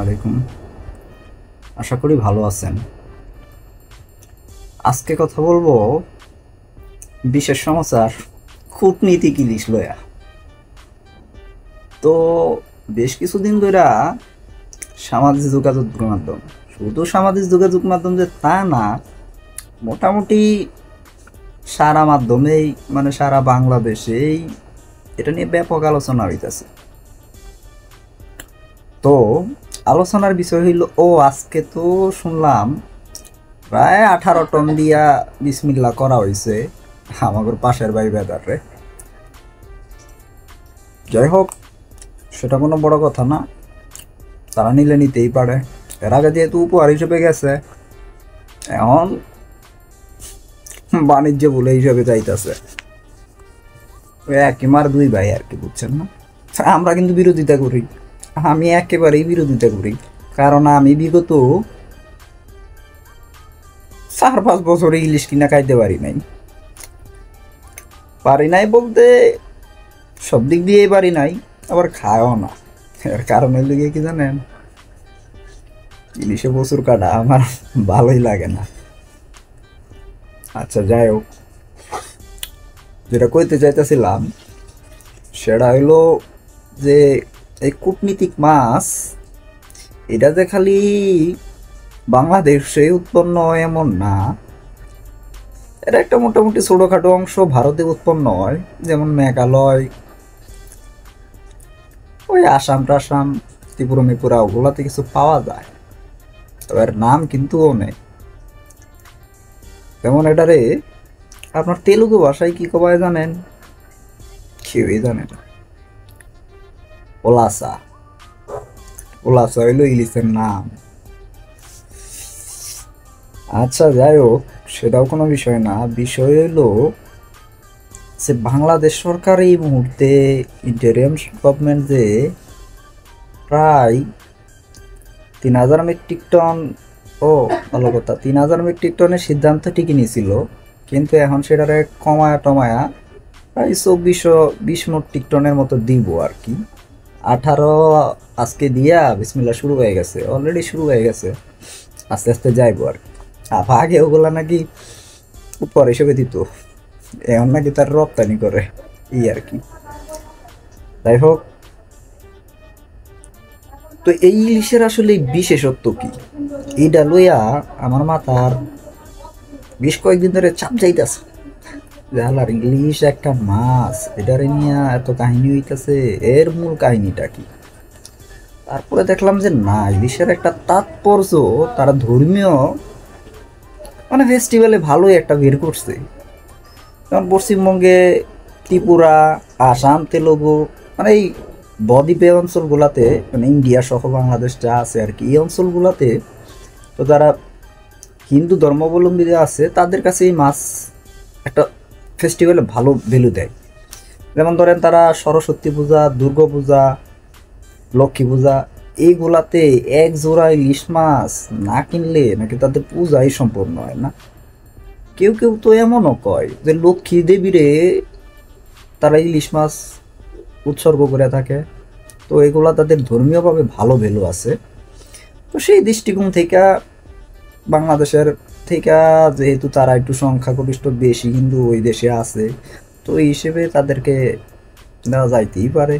আলাইকুম। আশা করি ভালো আছেন। আজকে কথা বলবো বিশেষ সমাচার কূটনীতিক ইলিশ লয়া। তো বেশ কিছুদিন ধরে সামাজিক যোগাযোগ মাধ্যম, শুধু সামাজিক যোগাযোগ মাধ্যম যে তা না, মোটামুটি সারা মাধ্যমেই মানে সারা বাংলাদেশেই এটা নিয়ে ব্যাপক আলোচনা হইতেছে। তো আলোচনার বিষয় হইল আজকে তো শুনলাম প্রায় 18 টন দিয়া বিসমিল্লা করা হয়েছে আমাদের পাশের বাড়ি বেদারে। যাই হোক, সেটা কোনো বড় কথা না, তারা নিলে নিতেই পারে। এর আগে যেহেতু উপহার হিসেবে গেছে, এখন বাণিজ্য বলে হিসেবে চাইতেছে। একই মার দুই ভাই আর কি, বুঝছেন না? আমরা কিন্তু বিরোধিতা করি, আমি একেবারেই বিরোধিতা করি। কারণ আমি বিগত 4-5 বছরে ইলিশ কিনা খাইতে পারি নাই বলতে সব দিক দিয়েই পারি নাই, আবার খায়ও না। এর কারণের লিগে কি জানেন, ইলিশে প্রচুর কাটা, আমার ভালোই লাগে না। আচ্ছা যাই হোক, যেটা কইতে চাইতেছিলাম সেটা হইলো যে এই কূটনীতিক মাছ এটা যে খালি বাংলাদেশে উৎপন্ন হয় এমন না, এটা একটা মোটামুটি ছোটখাটো অংশ ভারতে উৎপন্ন হয়, যেমন মেঘালয়, ওই আসাম টাসাম, ত্রিপুরা মিপুরা, ওগুলাতে কিছু পাওয়া যায়। তবে এর নাম কিন্তু অনেক, যেমন এটারে আপনার তেলুগু ভাষায় কি কবায় জানেন? কেউই জানে না। ওলাসা। ওলাসা হইলো ইলিশের নাম। আচ্ছা যাই হোক, সেটাও কোনো বিষয় না। বিষয় হইলো যে বাংলাদেশ সরকার এই মুহূর্তে ইন্টারিয়াম গভর্নমেন্ট যে প্রায় 3000 মেট্রিক টন, ভালো কথা, 3000 মেট্রিক টনের সিদ্ধান্ত ঠিকই নিয়েছিল, কিন্তু এখন সেটারে কমায়া টমায়া প্রায় 2420 মেট্রিক টনের মতো দিব আর কি। 18 আজকে দিয়া বিসমিল্লাহ শুরু হয়ে গেছে, অলরেডি শুরু হয়ে গেছে, আস্তে আস্তে যাইবো আর কি। আগে ওগুলা নাকি উপর হিসেবে দিত, এখন নাকি তার রপ্তানি করে এই আর কি। যাই হোক, তো এই ইলিশের আসলে বিশেষত্ব কি, এইটা লইয়া আমার মাথার বেশ কয়েকদিন ধরে চাপ যাইতেছে। জালার ইলিশ একটা মাছ, এটারে নিয়ে এত কাহিনী হইতেছে, এর মূল কাহিনীটা কি? তারপরে দেখলাম যে না, ইলিশের একটা তাৎপর্য তারা ধর্মীয় মানে ফেস্টিভ্যালে ভালোই একটা বের করছে। যেমন পশ্চিমবঙ্গে ত্রিপুরা, আসাম, তেলুগু, মানে এই বদ্বীপের অঞ্চলগুলাতে, মানে ইন্ডিয়া সহ বাংলাদেশ যা আছে আর কি, এই অঞ্চলগুলাতে তো যারা হিন্দু ধর্মাবলম্বী আছে তাদের কাছে এই মাছ একটা ফেস্টিভ্যালে ভালো ভ্যালু দেয়। যেমন ধরেন তারা সরস্বতী পূজা, দুর্গা পূজা, লক্ষ্মী পূজা, এইগুলাতে এক জোড়া ইলিশ মাছ না কিনলে নাকি তাদের পূজাই সম্পূর্ণ হয় না। কেউ কেউ তো এমনও কয় যে লক্ষ্মী দেবীরে তারা ইলিশ মাছ উৎসর্গ করে থাকে। তো এগুলা তাদের ধর্মীয়ভাবে ভালো ভ্যালু আছে। তো সেই দৃষ্টিকোণ থেকে বাংলাদেশের থেকে, যেহেতু তারা একটু সংখ্যাগরিষ্ঠ বেশি কিন্তু ওই দেশে আছে, তো এই হিসেবে তাদেরকে দেওয়া যাইতেই পারে,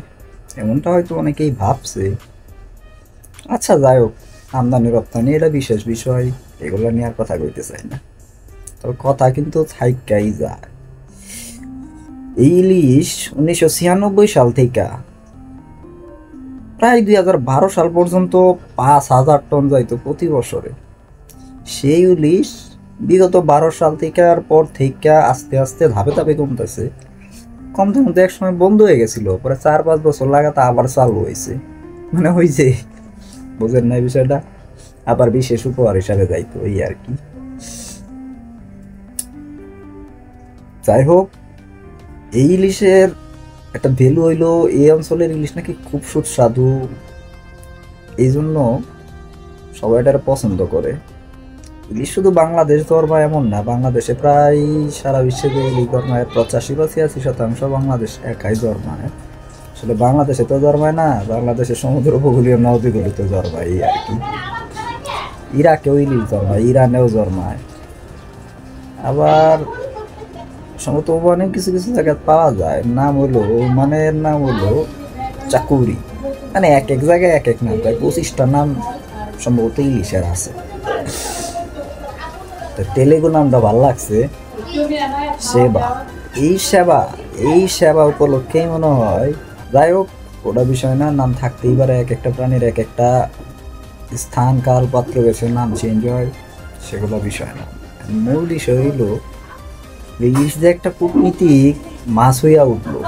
এমনটা হয়তো অনেকেই ভাবছে। আচ্ছা যাই হোক, আমদানি রপ্তানি এটা বিশেষ বিষয়, এগুলো নিয়ে আর কথা কইতে চাই না। তো কথা কিন্তু থাইকাই যায়। এই ইলিশ 1996 সাল থেকে প্রায় 2012 সাল পর্যন্ত 5000 টন যাইতো প্রতি বছরে। সেই ইলিশ বিগত 12 সাল থেকে আর পর থেকে আস্তে আস্তে ধাপে ধাপে কমতেছে, কমতে কমতে এক সময় বন্ধ হয়ে গেছিল, পরে 4-5 বছর লাগাতে আবার চালু হয়েছে। মানে ওই যে বুঝেন না বিষয়টা, আবার বিশেষ উপহার হিসাবে যাইতো এই আর কি। যাই হোক, এই ইলিশের একটা ভ্যালু হইলো এই অঞ্চলের ইলিশ নাকি খুব সুস্বাদু, এই জন্য সবাই এটা পছন্দ করে। ইলিশ শুধু বাংলাদেশ ধর্ম এমন না, বাংলাদেশে প্রায় সারা বিশ্বে যে ইলিশ ধর্মের 85 বা 86% বাংলাদেশ একাই ধর্মায়, আসলে বাংলাদেশে তো জন্মায় না, বাংলাদেশের সমুদ্র উপকূলীয় নদীগুলিতে জন্মায় এই আর কি। ইরাকেও ইলিশ জন্মায়, ইরানেও জন্মায়, আবার সম্ভবত অনেক কিছু কিছু জায়গায় পাওয়া যায়। নাম হলো ওমানের নাম হলো চাকুরি, মানে এক এক জায়গায় এক এক নাম, প্রায় 25টা নাম সম্ভবত ইলিশের আছে। তো তেলেগু নামটা ভালো লাগছে, সেবা। এই সেবা উপলক্ষেই মনে হয়, যাই হোক ওটা বিষয় না, নাম থাকতেই পারে, এক একটা প্রাণীর এক একটা স্থান কাল পাত্র গেছে নাম চেঞ্জ হয়, সেগুলো বিষয় না। মূল বিষয় হইল ইলিশ যে একটা কূটনীতিক মাছ হইয়া উঠলো,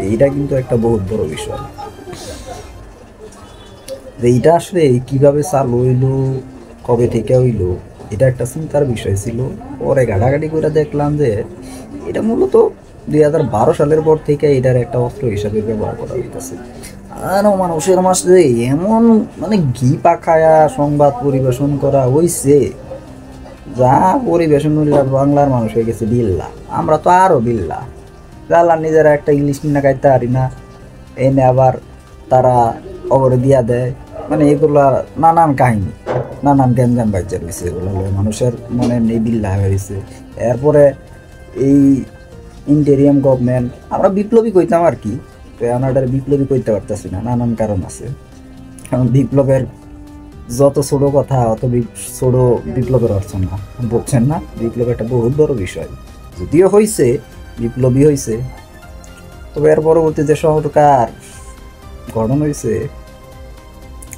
এইটা কিন্তু একটা বহুত বড় বিষয়। এইটা আসলে কিভাবে চালু হইলো, কবে থেকে হইলো, এটা একটা চিন্তার বিষয় ছিল। পরে ঘাটাঘাটি করে দেখলাম যে এটা মূলত 2012 সালের পর থেকে এটার একটা অস্ত্র হিসাবে ব্যবহার করা হইতেছে। আর মানুষের মাঝে এমন মানে ঘি পাখায়া সংবাদ পরিবেশন করা হইছে, যা পরিবেশন করলে বাংলার মানুষ হয়ে গেছে বিল্লা। আমরা তো আরো বিল্লা, জানলার নিজেরা একটা ইংলিশ কিনা খাইতে পারি না, এনে আবার তারা অগরে দিয়া দেয়। মানে এগুলা নানান কাহিনী, নানান গ্যাঞ্জাম বাজ্যা রয়েছে, এগুলো মানুষের মনে নেই বিল্লা হয়েছে। এরপরে এই ইন্টেরিয়াম গভর্নমেন্ট, আমরা বিপ্লবী কইতাম আর কি, তো আমরা বিপ্লবী কইতে পারতেছি না, নানান কারণ আছে। কারণ বিপ্লবের যত ছোট কথা অত ছোট বিপ্লবের অর্থ না, বুঝছেন না? বিপ্লব একটা বহুত বড় বিষয়, যদিও হয়েছে বিপ্লবী হয়েছে, তবে এর পরবর্তী যে সরকার গঠন হয়েছে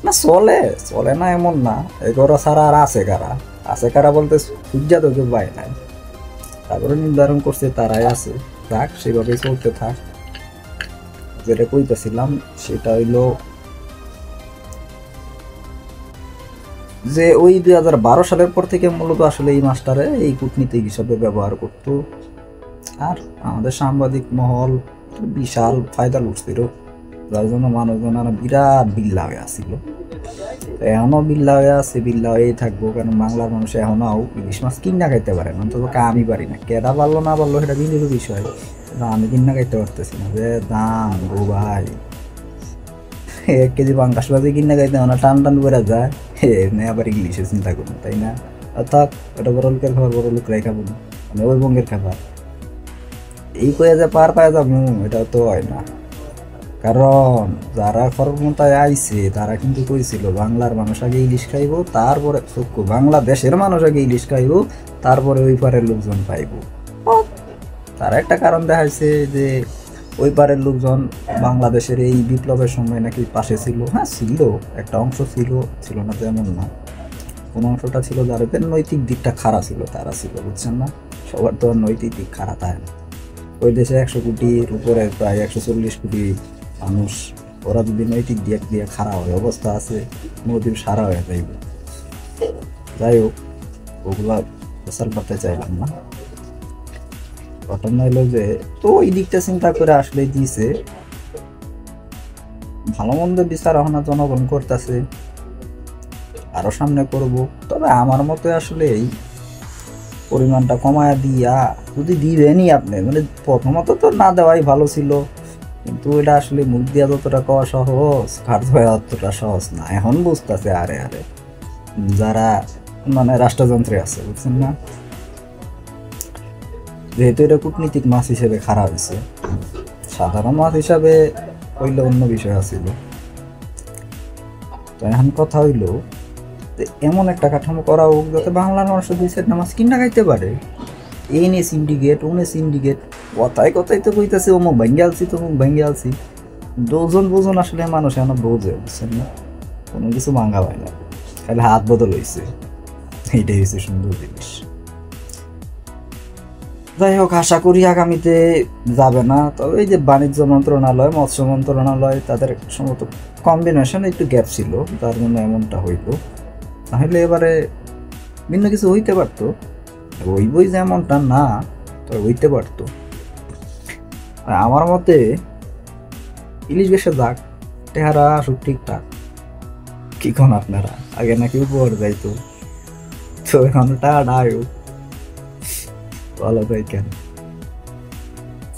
না, চলে চলে না এমন না, এগুলো ছাড়া আর আছে কারা বলতে সূর্যা তো কেউ পায় নাই, তারপরে নির্ধারণ করছে তারাই আছে, থাক সেভাবে চলতে থাক। যেটা কইতেছিলাম সেটা হইলো যে ওই 2012 সালের পর থেকে মূলত আসলে এই মাস্টারে এই কূটনীতিক হিসাবে ব্যবহার করতো। আর আমাদের সাংবাদিক মহল বিশাল ফায়দা লুটছিল, যার জন্য মানুষজন বিরাট বিল্লা হয়ে আসছিল। এখনও বিল্লা হয়ে আছে, বিল্লা হয়েই থাকবো, কারণ বাংলার মানুষ এখনও ইলিশ মাছ কিনা খাইতে পারে না, অন্তত আমি পারি না। কেটা পারলো না পারলো সেটা ভিন্ন বিষয়, আমি কিনা খাইতে পারতেছি না। যে দাম গো ভাই, 1 কেজি পাঙ্কাশ বাজে কিনা খাইতে না, টান টান করে যায়, এমনি আবার ইংলিশে চিন্তা করুন, তাই না? অর্থাৎ ওটা বড় লোকের খাবার বড় লোকরাই খাবো না, মানে ওই বঙ্গের খাবার। এই কয়ে যে পার পায়ে যাবো এটা তো হয় না, কারণ যারা ক্ষমতায় আইছে তারা কিন্তু কইছিল বাংলার মানুষ আগে ইলিশ খাইব, তারপরে বাংলাদেশের মানুষ আগে ইলিশ খাইব, তারপরে ওই পারের লোকজন পাইব। তারা একটা কারণ দেখাইছে যে ওই পারের লোকজন বাংলাদেশের এই বিপ্লবের সময় নাকি পাশে ছিল। হ্যাঁ ছিল, একটা অংশ ছিল না তেমন না, কোন অংশটা ছিল যাদের নৈতিক দিকটা খারাপ ছিল, তারা ছিল, বুঝছেন না? সবার তো নৈতিক দিক খারাপ থাকে না। ওই দেশে 100 কোটির উপরে প্রায় 140 কোটি মানুষ, ওরা যদি নৈতিক দিক দিয়ে খারাপ হয় অবস্থা আছে, নদীর সারা হয়ে যাইব। যাই হোক, ওগুলা প্রচার করতে চাইলাম না। ঘটনা হলো যে তো এই দিকটা চিন্তা করে আসলে দিয়েছে, ভালো মন্দ বিচার এখন জনগণ করতেছে, আরো সামনে করব। তবে আমার মতে আসলে এই পরিমাণটা কমায়া দিয়া যদি দিবেনই আপনি, মানে প্রথমত তো না দেওয়াই ভালো ছিল, কিন্তু এটা আসলে মুখ দিয়া যতটা কওয়া সহজ, কার্যকর অতটা সহজ না। এখন বুঝতেছে আরে যারা মানে রাষ্ট্রযন্ত্রে আছে, বুঝছেন না? যেহেতু এটা কূটনীতিক মাছ হিসেবে খারাপ হয়েছে, সাধারণ মাছ হিসাবে হইলে অন্য বিষয় আছিল। তো এখন কথা হইল এমন একটা কাঠামো করা হোক যাতে বাংলার মানুষ 2 মাছ কিনা খাইতে পারে। এই নে সিন্ডিকেট, ওনে সিন্ডিকেট, কথাই তো কইতেছে অমুক ভাঙ্গে আলছি তমুক ভাঙ্গে আলছি, বোঝন আসলে মানুষ এখন বোঝে, বুঝছেন না? কোনো কিছু ভাঙ্গা হয় না, খালি হাত বদল হয়েছে, এইটাই হয়েছে সুন্দর জিনিস। যাই হোক, আশা করি আগামীতে যাবে না। তবে এই যে বাণিজ্য মন্ত্রণালয়, মৎস্য মন্ত্রণালয়, তাদের সম্ভবত কম্বিনেশন একটু গ্যাপ ছিল, তার জন্য এমনটা হইতো। তাহলে এবারে ভিন্ন কিছু হইতে পারতো, ওই বই যেমনটা না, তবে হইতে পারতো। আমার মতে ইলিশ বেশে যাক, টেহারা সব ঠিকঠাক। কি কোন আপনারা? আগে নাকি উপহার যাইতো, তো এখন টাকা ভালো থাকেন।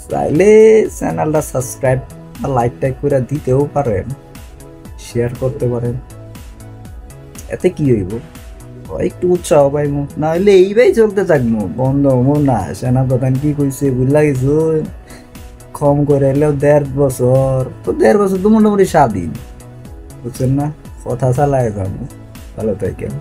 চাইলে চ্যানেলটা সাবস্ক্রাইব লাইক টাইক করে দিতেও পারেন, শেয়ার করতে পারেন, এতে কি হইব একটু উৎসাহ পাইমু, না হইলে এইভাবে চলতে থাকবো, বন্ধ হবো না। সেনাপ্রধান কি কইছে বুঝলা গেছো, কম করে এলেও 1.5 বছর, তো 1.5 বছর তো মোটামুটি স্বাধীন, বুঝছেন না, কথা চালায় যাবো। ভালো থাকেন।